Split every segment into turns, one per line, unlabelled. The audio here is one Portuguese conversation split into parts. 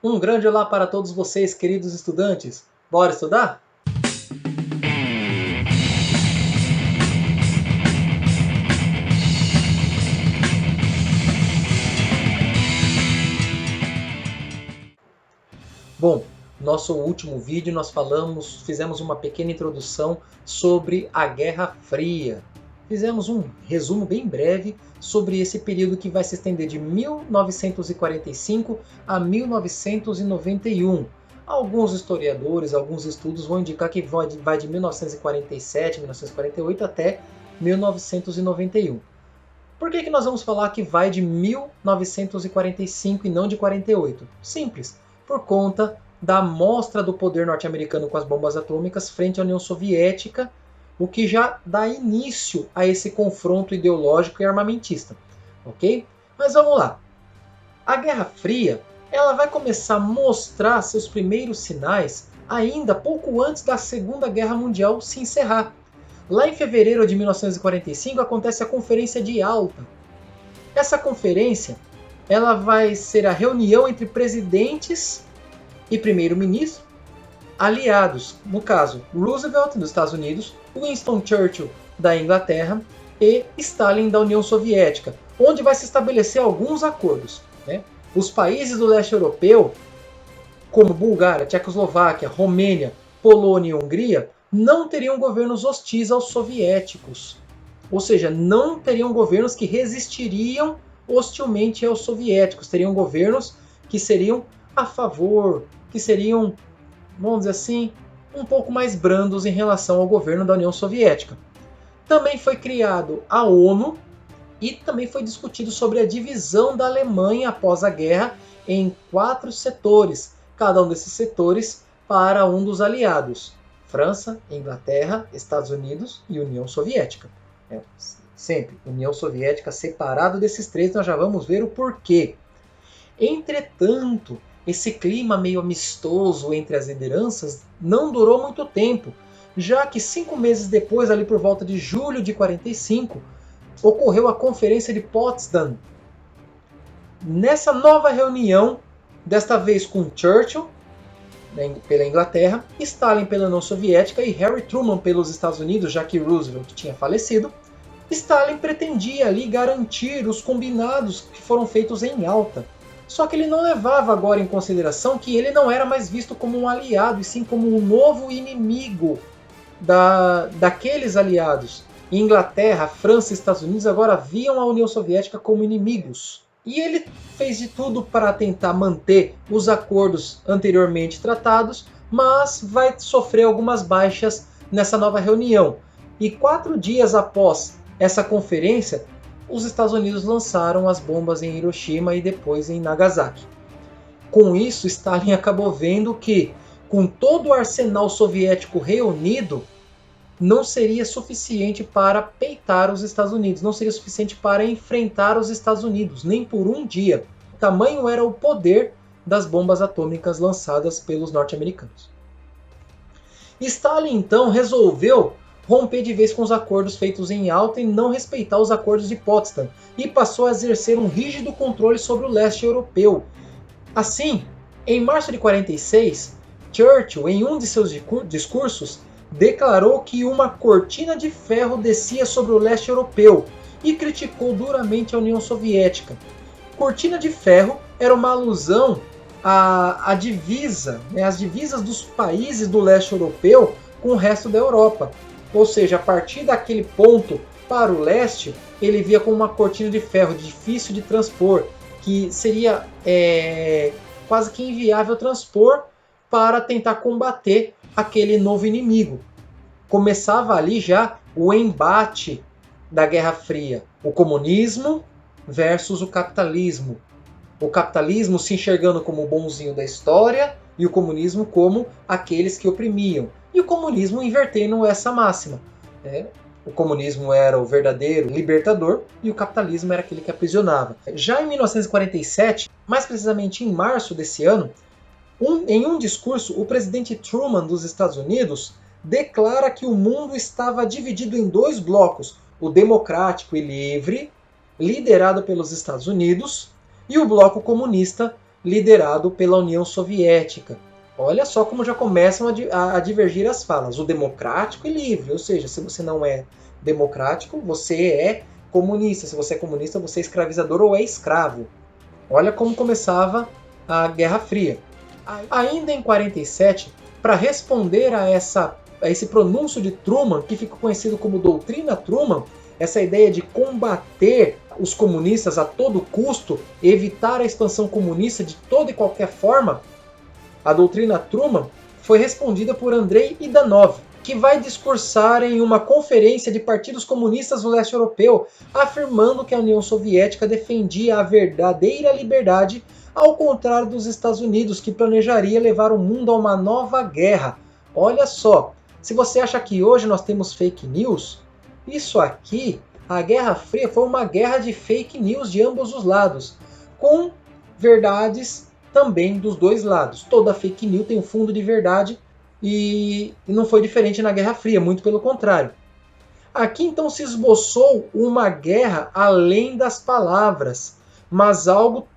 Um grande olá para todos vocês, queridos estudantes. Bora estudar? Bom, nosso último vídeo nós fizemos uma pequena introdução sobre a Guerra Fria. Fizemos um resumo bem breve sobre esse período que vai se estender de 1945 a 1991. Alguns historiadores, alguns estudos vão indicar que vai de 1947, 1948 até 1991. Por que nós vamos falar que vai de 1945 e não de 48? Simples, por conta da mostra do poder norte-americano com as bombas atômicas frente à União Soviética, o que já dá início a esse confronto ideológico e armamentista, ok? Mas vamos lá. A Guerra Fria, ela vai começar a mostrar seus primeiros sinais ainda pouco antes da Segunda Guerra Mundial se encerrar. Lá em fevereiro de 1945 acontece a Conferência de Yalta. Essa conferência, ela vai ser a reunião entre presidentes e primeiro-ministro aliados, no caso, Roosevelt dos Estados Unidos, Winston Churchill da Inglaterra e Stalin da União Soviética, onde vai se estabelecer alguns acordos, né? Os países do leste europeu, como Bulgária, Tchecoslováquia, Romênia, Polônia e Hungria, não teriam governos hostis aos soviéticos. Ou seja, não teriam governos que resistiriam hostilmente aos soviéticos. Teriam governos que seriam a favor, que seriam, vamos dizer assim, um pouco mais brandos em relação ao governo da União Soviética. Também foi criado a ONU e também foi discutido sobre a divisão da Alemanha após a guerra em 4 setores, cada um desses setores para um dos aliados: França, Inglaterra, Estados Unidos e União Soviética. Sempre União Soviética separado desses 3, nós já vamos ver o porquê. Entretanto, esse clima meio amistoso entre as lideranças não durou muito tempo, já que 5 meses depois, ali por volta de julho de 45, ocorreu a Conferência de Potsdam. Nessa nova reunião, desta vez com Churchill pela Inglaterra, Stalin pela União Soviética e Harry Truman pelos Estados Unidos, já que Roosevelt tinha falecido, Stalin pretendia ali garantir os combinados que foram feitos em Yalta. Só que ele não levava agora em consideração que ele não era mais visto como um aliado, e sim como um novo inimigo daqueles aliados. Inglaterra, França e Estados Unidos agora viam a União Soviética como inimigos. E ele fez de tudo para tentar manter os acordos anteriormente tratados, mas vai sofrer algumas baixas nessa nova reunião. E 4 dias após essa conferência, os Estados Unidos lançaram as bombas em Hiroshima e depois em Nagasaki. Com isso, Stalin acabou vendo que, com todo o arsenal soviético reunido, não seria suficiente para peitar os Estados Unidos, não seria suficiente para enfrentar os Estados Unidos, nem por um dia. Tamanho era o poder das bombas atômicas lançadas pelos norte-americanos. Stalin então resolveu romper de vez com os acordos feitos em Yalta e não respeitar os acordos de Potsdam, e passou a exercer um rígido controle sobre o leste europeu. Assim, em março de 46, Churchill, em um de seus discursos, declarou que uma cortina de ferro descia sobre o leste europeu e criticou duramente a União Soviética. Cortina de ferro era uma alusão à divisa, as divisas dos países do leste europeu com o resto da Europa. Ou seja, a partir daquele ponto para o leste, ele via como uma cortina de ferro difícil de transpor, que seria quase que inviável transpor para tentar combater aquele novo inimigo. Começava ali já o embate da Guerra Fria, o comunismo versus o capitalismo. O capitalismo se enxergando como o bonzinho da história e o comunismo como aqueles que oprimiam. E o comunismo invertendo essa máxima. O comunismo era o verdadeiro libertador e o capitalismo era aquele que aprisionava. Já em 1947, mais precisamente em março desse ano, em um discurso, o presidente Truman dos Estados Unidos declara que o mundo estava dividido em 2 blocos: o democrático e livre, liderado pelos Estados Unidos, e o bloco comunista, liderado pela União Soviética. Olha só como já começam a divergir as falas. O democrático e livre, ou seja, se você não é democrático, você é comunista. Se você é comunista, você é escravizador ou é escravo. Olha como começava a Guerra Fria. Ainda em 47, para responder a esse pronúncio de Truman, que ficou conhecido como Doutrina Truman, essa ideia de combater os comunistas a todo custo, evitar a expansão comunista de toda e qualquer forma, a doutrina Truman foi respondida por Andrei Idanov, que vai discursar em uma conferência de partidos comunistas do leste europeu, afirmando que a União Soviética defendia a verdadeira liberdade, ao contrário dos Estados Unidos, que planejaria levar o mundo a uma nova guerra. Olha só, se você acha que hoje nós temos fake news, isso aqui, a Guerra Fria foi uma guerra de fake news de ambos os lados, com verdades também dos dois lados. Toda fake news tem um fundo de verdade e não foi diferente na Guerra Fria, muito pelo contrário. Aqui então se esboçou uma guerra além das palavras, mas algo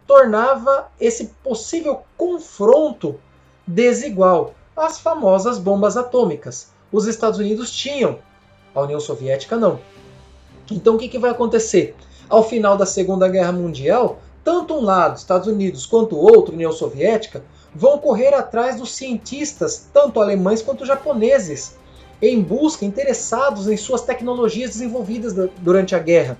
tornava esse possível confronto desigual. As famosas bombas atômicas. Os Estados Unidos tinham, a União Soviética não. Então o que vai acontecer? Ao final da Segunda Guerra Mundial, tanto um lado, Estados Unidos, quanto o outro, União Soviética, vão correr atrás dos cientistas, tanto alemães quanto japoneses, em busca, interessados em suas tecnologias desenvolvidas durante a guerra.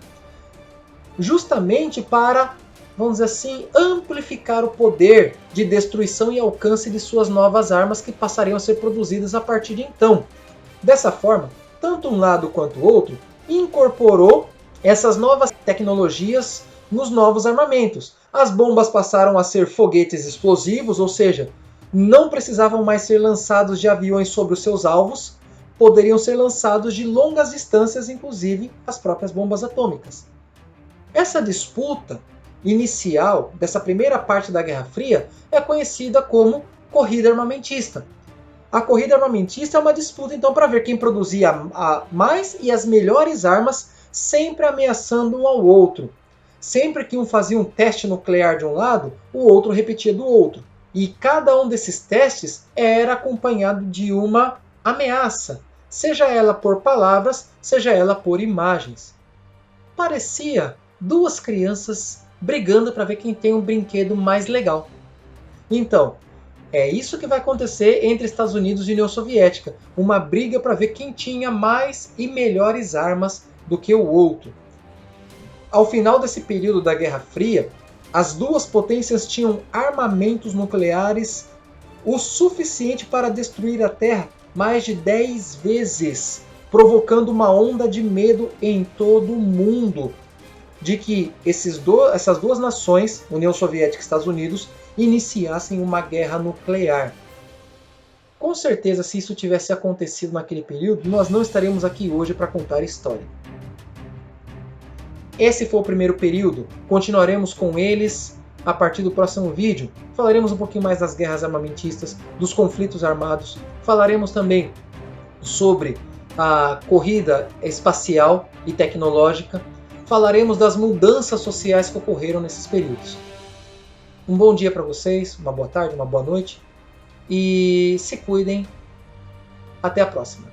Justamente para, vamos dizer assim, amplificar o poder de destruição e alcance de suas novas armas que passariam a ser produzidas a partir de então. Dessa forma, tanto um lado quanto o outro incorporou essas novas tecnologias nos novos armamentos. As bombas passaram a ser foguetes explosivos, ou seja, não precisavam mais ser lançados de aviões sobre os seus alvos, poderiam ser lançados de longas distâncias, inclusive as próprias bombas atômicas. Essa disputa inicial dessa primeira parte da Guerra Fria é conhecida como corrida armamentista. A corrida armamentista é uma disputa então para ver quem produzia mais e as melhores armas, sempre ameaçando um ao outro. Sempre que um fazia um teste nuclear de um lado, o outro repetia do outro. E cada um desses testes era acompanhado de uma ameaça, seja ela por palavras, seja ela por imagens. Parecia duas crianças brigando para ver quem tem um brinquedo mais legal. Então, é isso que vai acontecer entre Estados Unidos e União Soviética. Uma briga para ver quem tinha mais e melhores armas do que o outro. Ao final desse período da Guerra Fria, as duas potências tinham armamentos nucleares o suficiente para destruir a Terra mais de 10 vezes, provocando uma onda de medo em todo o mundo de que essas duas nações, União Soviética e Estados Unidos, iniciassem uma guerra nuclear. Com certeza, se isso tivesse acontecido naquele período, nós não estaríamos aqui hoje para contar a história. Esse foi o primeiro período, continuaremos com eles a partir do próximo vídeo. Falaremos um pouquinho mais das guerras armamentistas, dos conflitos armados, falaremos também sobre a corrida espacial e tecnológica, falaremos das mudanças sociais que ocorreram nesses períodos. Um bom dia para vocês, uma boa tarde, uma boa noite e se cuidem. Até a próxima.